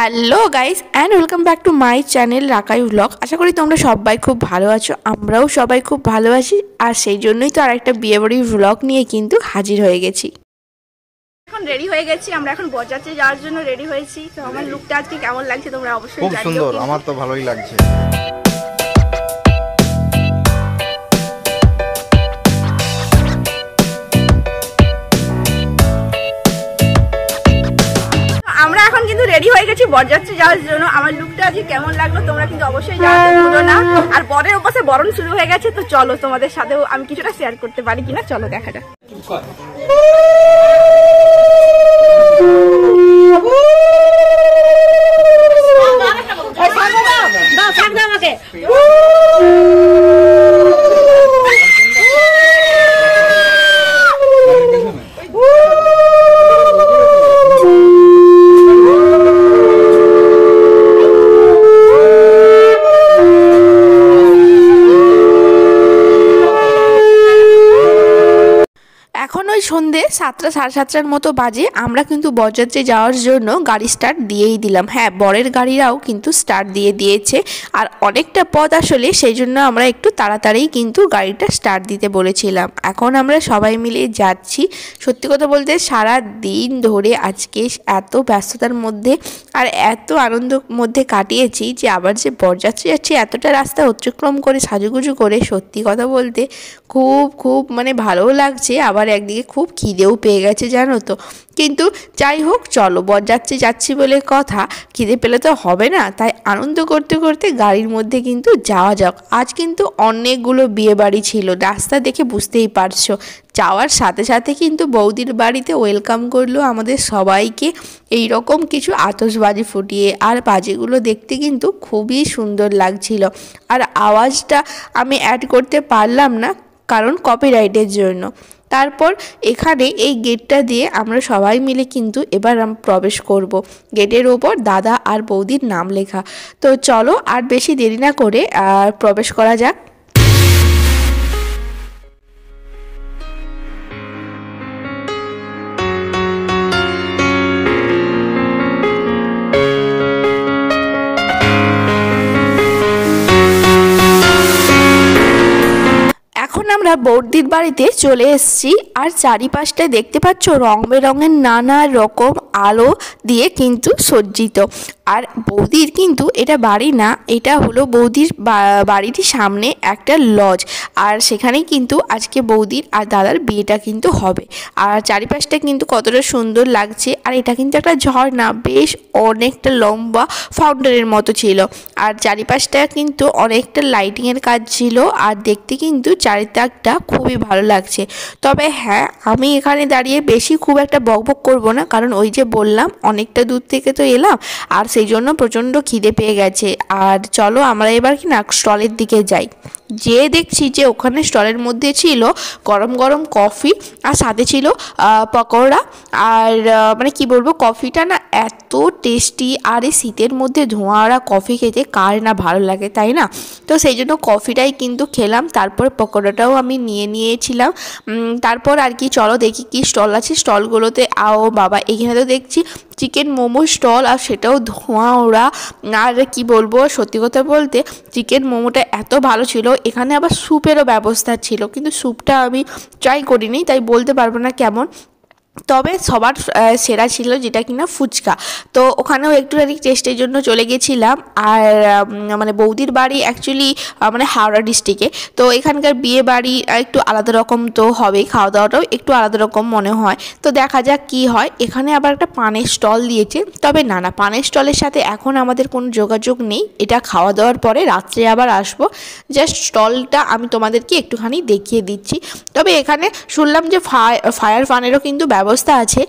Hello guys and welcome back to my channel Rakai blog. আশা করি তোমরা সবাই খুব ভালো আছো, আমরাও সবাই খুব ভালো আছি। আর সেই জন্যই তো আর একটা বিয়েবাড়ির ব্লগ নিয়ে কিন্তু হাজির হয়ে গেছি। এখন রেডি হয়ে গেছি, আমরা এখন বরযাত্রী যাওয়ার জন্য রেডি হয়েছি। তো আমার লুকটা আজকে কেমন লাগছে তোমরা অবশ্যই খুব জানিও। সুন্দর, আমার তো ভালোই লাগছে। আমরা এখন কিন্তু রেডি হয়ে গেছি বরযাত্রী যাওয়ার জন্য। আমার লুকটা আজকে কেমন লাগলো তোমরা কিন্তু অবশ্যই জানাতে ভুলো না। আর বরের ওপাশে বরণ শুরু হয়ে গেছে, তো চলো তোমাদের সাথেও আমি কিছুটা শেয়ার করতে পারি কিনা, চলো দেখা যাক। এখন ওই সন্ধে 7টা সাড়ে 7টার মতো বাজে। আমরা কিন্তু বরযাত্রী যাওয়ার জন্য গাড়ি স্টার্ট দিয়েই দিলাম। হ্যাঁ, বরের গাড়িরাও কিন্তু স্টার্ট দিয়ে দিয়েছে। আর অনেকটা পথ আসলে, সেই জন্য আমরা একটু তাড়াতাড়ি কিন্তু গাড়িটা স্টার্ট দিতে বলেছিলাম। এখন আমরা সবাই মিলে যাচ্ছি। সত্যি কথা বলতে সারা দিন ধরে আজকে এত ব্যস্ততার মধ্যে আর এত আনন্দের মধ্যে কাটিয়েছি যে আবার যে বরযাত্রী যাচ্ছি এতটা রাস্তা অতিক্রম করে সাজুগুজু করে, সত্যি কথা বলতে খুব মানে ভালোও লাগছে। আবার একদিকে খুব খিদেও পেয়ে গেছে জানো তো। কিন্তু যাই হোক, চলো বরযাত্রী যাচ্ছি বলে কথা, খিদে পেলে তো হবে না। তাই আনন্দ করতে করতে গাড়ির মধ্যে কিন্তু যাওয়া যাক। আজ কিন্তু অনেকগুলো বিয়ে বাড়ি ছিল, রাস্তা দেখে বুঝতেই পারছো। যাওয়ার সাথে সাথে কিন্তু বৌদির বাড়িতে ওয়েলকাম করলো আমাদের সবাইকে এই রকম কিছু আতশবাজি ফুটিয়ে। আর বাজিগুলো দেখতে কিন্তু খুবই সুন্দর লাগছিল। আর আওয়াজটা আমি অ্যাড করতে পারলাম না কারণ কপিরাইটের জন্য। তারপর এখানে এই গেটটা দিয়ে আমরা সবাই মিলে কিন্তু এবার প্রবেশ করব। গেটের ওপর দাদা আর বৌদির নাম লেখা। তো চলো আর বেশি দেরি না করে প্রবেশ করা যাক। এখন আমরা বৌদির বাড়িতে চলে এসেছি। আর চারিপাশটায় দেখতে পাচ্ছ রং বেরঙের নানা রকম আলো দিয়ে কিন্তু সজ্জিত। আর বৌদির কিন্তু এটা বাড়ি না, এটা হলো বৌদির বাড়িটির সামনে একটা লজ। আর সেখানেই কিন্তু আজকে বৌদির আর দাদার বিয়েটা কিন্তু হবে। আর চারিপাশটা কিন্তু কতটা সুন্দর লাগছে। আর এটা কিন্তু একটা ঝর্ণা, বেশ অনেকটা লম্বা ফাউন্টেনের মতো ছিল। আর চারিপাশটা কিন্তু অনেকটা লাইটিংয়ের কাজ ছিল। আর দেখতে কিন্তু চারিদিকটা খুবই ভালো লাগছে। তবে হ্যাঁ, আমি এখানে দাঁড়িয়ে বেশি খুব একটা বকবক করব না, কারণ ওই যে বললাম অনেকটা দূর থেকে তো এলাম, আর সেই জন্য প্রচণ্ড খিদে পেয়ে গেছে। আর চলো আমরা এবার কি না স্টলের দিকে যাই। যে দেখছি যে ওখানে স্টলের মধ্যে ছিল গরম গরম কফি, আর সাথে ছিল পকোড়া। আর মানে কি বলবো, কফিটা না এত টেস্টি। আর এই শীতের মধ্যে ধোঁয়াওয়া কফি খেতে কার না ভালো লাগে, তাই না? তো সেই জন্য কফিটাই কিন্তু খেলাম। তারপর পকোড়াটাও আমি নিয়েছিলাম। তারপর আর কি চলো দেখি কি স্টল আছে স্টলগুলোতে। আও বাবা, এখানে তো দেখছি চিকেন মোমো স্টল, আর সেটাও ধোঁয়া ওড়া। আর কি বলবো, সত্যি কথা বলতে চিকেন মোমোটা এত ভালো ছিল। এখানে আবার স্যুপেরও ব্যবস্থা ছিল, কিন্তু স্যুপটা আমি ট্রাই করিনি তাই বলতে পারবো না কেমন। তবে সবার সেরা ছিল যেটা কিনা ফুচকা। তো ওখানেও একটুখানি টেস্টের জন্য চলে গেছিলাম। আর মানে বৌদির বাড়ি অ্যাকচুয়ালি মানে হাওড়া ডিস্ট্রিক্টে। তো এখানকার বিয়ে বাড়ি একটু আলাদা রকম তো হবেই, খাওয়া দাওয়াটাও একটু আলাদা রকম মনে হয়। তো দেখা যাক কি হয়। এখানে আবার একটা পানের স্টল দিয়েছে। তবে না পানের স্টলের সাথে এখন আমাদের কোনো যোগাযোগ নেই। এটা খাওয়া দাওয়ার পরে রাত্রে আবার আসবো। জাস্ট স্টলটা আমি তোমাদেরকে একটুখানি দেখিয়ে দিচ্ছি। তবে এখানে শুনলাম যে ফায়ার ফানেরও কিন্তু ব্যবস্থা আছে।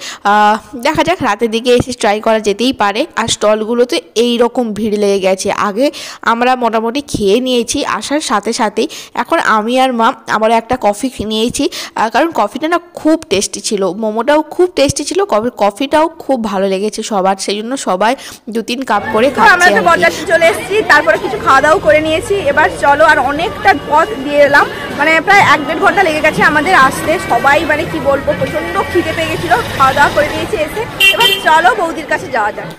দেখা যাক, রাতের দিকে এসে ট্রাই করা যেতেই পারে। আর স্টলগুলোতে এই রকম ভিড় লেগে গেছে। আগে আমরা মোটামুটি খেয়ে নিয়েছি আসার সাথে সাথেই। এখন আমি আর মা আবার একটা কফি নিয়েছি, কারণ কফিটা না খুব টেস্টি ছিল, মোমোটাও খুব টেস্টি ছিল, কফিটাও খুব ভালো লেগেছে সবার। সেই জন্য সবাই 2-3 কাপ করে খাচ্ছি। আমরা তো বরযাত্রী চলে এসেছি, তারপরে কিছু খাওয়া দাওয়া করে নিয়েছি। এবার চলো, আর অনেকটা পথ দিয়ে এলাম, মানে প্রায় 1-1.5 ঘন্টা লেগে গেছে আমাদের আসতে। সবাই মানে কি বলবো, প্রচন্ড খিদে পেয়ে গেছিলো, খাওয়া দাওয়া করে নিয়েছি এসে। এবার চলো বৌদির কাছে যাওয়া যাক।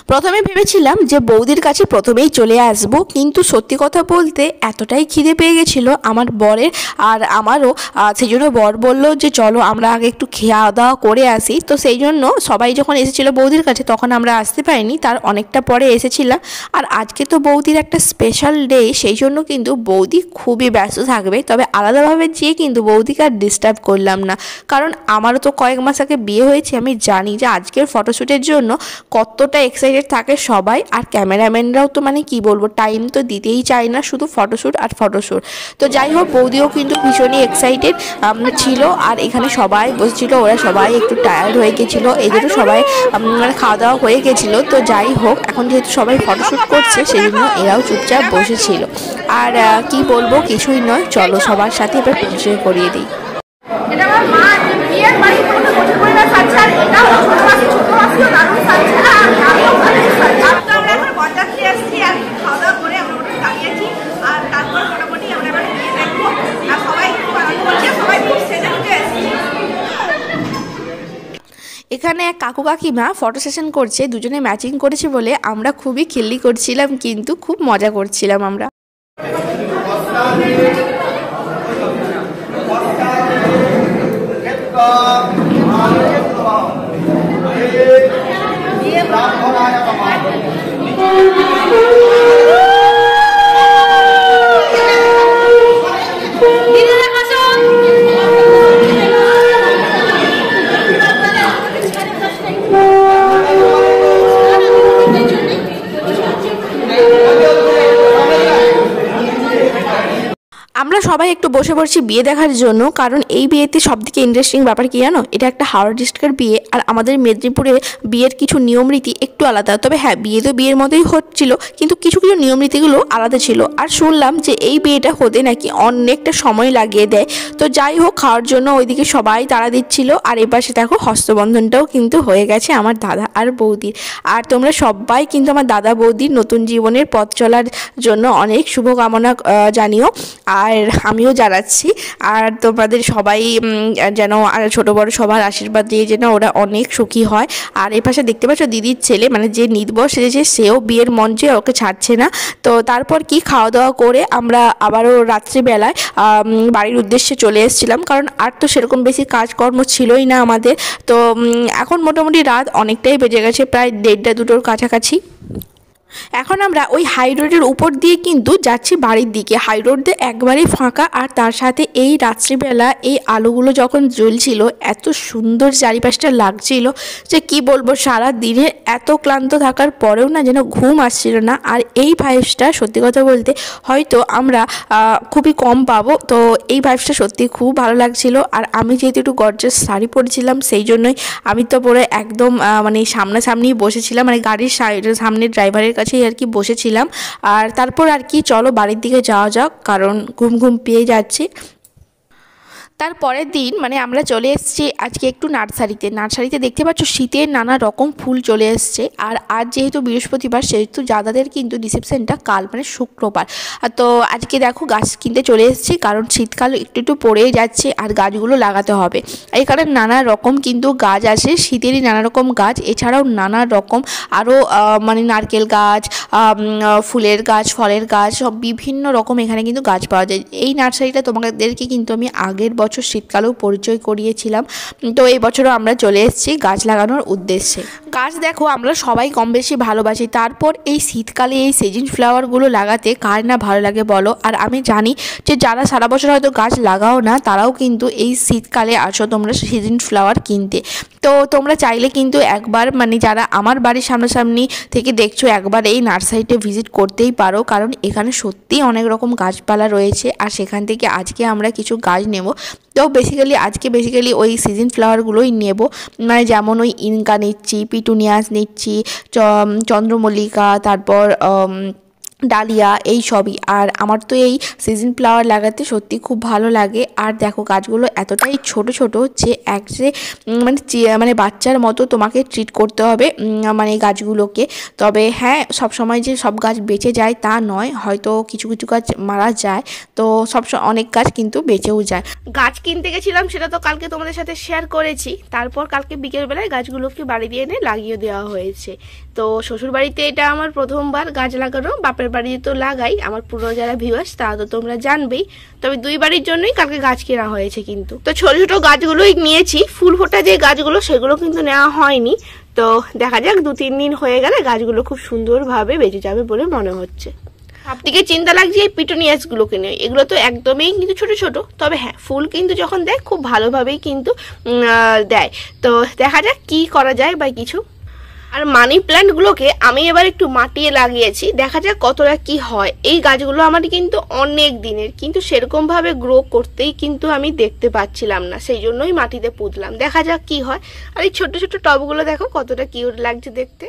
প্রথমে ভেবেছিলাম যে বৌদির কাছে প্রথমেই চলে আসব, কিন্তু সত্যি কথা বলতে এতটাই খিদে পেয়ে গেছিলো আমার বরের আর আমারও, সেই জন্য বর বললো যে চলো আমরা আগে একটু খাওয়া দাওয়া করে আসি। তো সেই জন্য সবাই যখন এসেছিলো বৌদির কাছে তখন আমরা আসতে পারিনি, তার অনেকটা পরে এসেছিলাম। আর আজকে তো বৌদির একটা স্পেশাল ডে, সেই জন্য কিন্তু বৌদি খুবই ব্যস্ত থাকবে। তবে আলাদাভাবে যেয়ে কিন্তু বৌদিকে আর ডিস্টার্ব করলাম না, কারণ আমারও তো কয়েক মাস আগে বিয়ে হয়েছে। আমি জানি যে আজকের ফটোশ্যুটের জন্য কতটা এক্সাইটেড থাকে সবাই, আর ক্যামেরাম্যানরাও তো মানে কি বলবো, টাইম তো দিতেই চায় না, শুধু ফটোশ্যুট আর ফটোশ্যুট। তো যাই হোক, বৌদিও কিন্তু ভীষণই এক্সাইটেড ছিল। আর এখানে সবাই বসছিল, ওরা সবাই একটু টায়ার্ড হয়ে গেছিলো, এদেরও সবাই মানে খাওয়া দাওয়া হয়ে গেছিলো। তো যাই হোক, এখন যেহেতু সবাই ফটোশ্যুট করছে সেই জন্য এরাও চুপচাপ বসেছিল। আর কি বলবো, কিছুই নয়, চলো সবার সাথে এবার পরিচয় করিয়ে দিই। এটা আমার মা বিয়ের বাড়ি থেকে বছর করে না সাজছে, আর এটা হলো ছোট মাসিও দারুণ সাজছে। আর আমিও ভালো সাজছি। তো আমরা এখন বরযাত্রী আসছি, আর খাওয়া দাওয়া করে আমরা মোটামুটি দাঁড়িয়েছি। আর তারপর মোটামুটি আমরা এবার বিয়ে দেখবো। আর সবাই খুব আনন্দ করছে, সবাই খুব সেজে গুজে এসেছি। এখানে এক কাকু কাকিমা ফটো সেশন করছে, দুজনে ম্যাচিং করেছে বলে আমরা খুবই খিল্লি করছিলাম, কিন্তু খুব মজা করছিলাম আমরা। আমরা সবাই একটু বসে পড়ছি বিয়ে দেখার জন্য, কারণ এই বিয়েতে সবথেকে ইন্টারেস্টিং ব্যাপার কি জানো, এটা একটা হাওড়া ডিস্ট্রিক্টের বিয়ে। আর আমাদের মেদিনীপুরে বিয়ের কিছু নিয়ম রীতি একটু আলাদা। তবে হ্যাঁ, বিয়ে তো বিয়ের মতোই হচ্ছিল, কিন্তু কিছু কিছু নিয়ম রীতিগুলো আলাদা ছিল। আর শুনলাম যে এই বিয়েটা হতে নাকি অনেকটা সময় লাগিয়ে দেয়। তো যাই হোক, খাওয়ার জন্য ওইদিকে সবাই তাড়া দিচ্ছিল। আর এপাশে দেখো হস্তবন্ধনটাও কিন্তু হয়ে গেছে আমার দাদা আর বৌদির। আর তোমরা সবাই কিন্তু আমার দাদা বৌদির নতুন জীবনের পথ চলার জন্য অনেক শুভকামনা জানিও, আর আমিও জানাচ্ছি। আর তোমাদের সবাই যেন ছোটো বড়ো সবার আশীর্বাদ দিয়ে যেন ওরা অনেক সুখী হয়। আর এই পাশে দেখতে পাচ্ছ দিদির ছেলে, মানে যে নির্বর সেজেছে, সেও বিয়ের মঞ্চে, ওকে ছাড়ছে না। তো তারপর কি খাওয়া দাওয়া করে আমরা আবারও রাত্রিবেলায় বাড়ির উদ্দেশ্যে চলে এসেছিলাম, কারণ আর তো সেরকম বেশি কাজকর্ম ছিলই না আমাদের। তো এখন মোটামুটি রাত অনেকটাই বেজে গেছে, প্রায় 1:30-2টোর কাছাকাছি। এখন আমরা ওই হাই রোডের উপর দিয়ে কিন্তু যাচ্ছি বাড়ির দিকে। হাই রোড দিয়ে একবারেই ফাঁকা, আর তার সাথে এই রাত্রিবেলা এই আলোগুলো যখন জ্বলছিল, এত সুন্দর চারিপাশটা লাগছিল যে কি বলবো। সারা দিনে এত ক্লান্ত থাকার পরেও না যেন ঘুম আসছিল না। আর এই ভাইবসটা সত্যি কথা বলতে হয়তো আমরা খুবই কম পাবো। তো এই ভাইবসটা সত্যি খুব ভালো লাগছিল। আর আমি যেহেতু একটু গর্জাস শাড়ি পরেছিলাম, সেই জন্যই আমি তো পরে একদম মানে সামনাসামনি বসেছিলাম, মানে গাড়ির সামনে ড্রাইভারের কাছেই আর কি বসেছিলাম। আর তারপর আর কি চলো বাড়ির দিকে যাওয়া যাক, কারণ ঘুম পেয়ে যাচ্ছে। তার পরের দিন মানে আমরা চলে এসেছি আজকে একটু নার্সারিতে দেখতে পাচ্ছ শীতের নানা রকম ফুল চলে এসছে। আর আজ যেহেতু বৃহস্পতিবার, সেহেতু দাদাদের কিন্তু রিসেপশনটা কাল মানে শুক্রবার। তো আজকে দেখো গাছ কিনতে চলে এসেছি, কারণ শীতকাল একটু পড়েই যাচ্ছে আর গাছগুলো লাগাতে হবে। এখানে নানা রকম কিন্তু গাছ আছে, শীতেরই নানা রকম গাছ, এছাড়াও নানা রকম আরও মানে নারকেল গাছ, ফুলের গাছ, ফলের গাছ, সব বিভিন্ন রকম এখানে কিন্তু গাছ পাওয়া যায়। এই নার্সারিটা তোমাদেরকে কিন্তু আমি আগের বছর শীতকালেও পরিচয় করিয়েছিলাম। তো এই বছরও আমরা চলে এসেছি গাছ লাগানোর উদ্দেশ্যে। গাছ দেখো আমরা সবাই কম বেশি ভালোবাসি, তারপর এই শীতকালে এই সিজন ফ্লাওয়ারগুলো লাগাতে কার না ভালো লাগে বলো। আর আমি জানি যে যারা সারা বছর হয়তো গাছ লাগাও না, তারাও কিন্তু এই শীতকালে আসো তোমরা সিজন ফ্লাওয়ার কিনতে। তো তোমরা চাইলে কিন্তু একবার মানে যারা আমার বাড়ির সামনাসামনি থেকে দেখছো, একবার এই নার্সারিতে ভিজিট করতেই পারো, কারণ এখানে সত্যিই অনেক রকম গাছপালা রয়েছে। আর সেখান থেকে আজকে আমরা কিছু গাছ নেব। তো আজকে বেসিক্যালি ওই সিজন ফ্লাওয়ারগুলোই নেব, মানে যেমন ওই ইনকা নিচ্ছি, পিটুনিয়াস নিচ্ছি, চন্দ্রমল্লিকা, তারপর ডালিয়া এই সবই। আর আমার তো এই সিজন ফ্লাওয়ার লাগাতে সত্যি খুব ভালো লাগে। আর দেখো গাছগুলো এতটাই ছোট ছোট যে মানে বাচ্চার মতো তোমাকে ট্রিট করতে হবে মানে এই গাছগুলোকে। তবে হ্যাঁ, সব সময় যে সব গাছ বেঁচে যায় তা নয়, হয়তো কিছু কিছু গাছ মারা যায়, তো অনেক গাছ কিন্তু বেঁচেও যায়। গাছ কিনতে গেছিলাম সেটা তো কালকে তোমাদের সাথে শেয়ার করেছি। তারপর কালকে বিকেলবেলায় গাছগুলোকে বাড়ি দিয়ে এনে লাগিয়ে দেওয়া হয়েছে। তো শ্বশুর বাড়িতে এটা আমার প্রথমবার গাছ লাগানো, বাপের বাড়িতে তো লাগাই, আমার পুরো যারা ভিউয়ার্স তা তো তোমরা জানবেই। তবে দুই বাড়ির জন্যই কালকে গাছ কেনা হয়েছে। কিন্তু তো ছোট ছোট গাছগুলোই নিয়েছি, ফুল ফোটা যে গাছগুলো সেগুলো কিন্তু নেওয়া হয়নি। তো দেখা যাক 2-3 দিন হয়ে গেলে গাছগুলো খুব সুন্দরভাবে বেঁচে যাবে বলে মনে হচ্ছে। সবদিকে চিন্তা লাগছে এই পিটুনিয়াস গুলোকে নিয়ে। এগুলো তো একদমই কিন্তু ছোট ছোট, তবে হ্যাঁ ফুল কিন্তু যখন দেয় খুব ভালোভাবেই কিন্তু দেয়। তো দেখা যাক কি করা যায় বা কিছু। আর মানি প্ল্যান্টগুলোকে আমি এবার একটু মাটিয়ে লাগিয়েছি, দেখা যাক কতটা কি হয়। এই গাছগুলো আমার কিন্তু অনেক দিনের, কিন্তু সেরকমভাবে গ্রো করতেই কিন্তু আমি দেখতে পাচ্ছিলাম না, সেই জন্যই মাটিতে পুঁতলাম। দেখা যাক কি হয়। আর এই ছোট ছোট টবগুলো দেখো কতটা কিউট লাগছে দেখতে।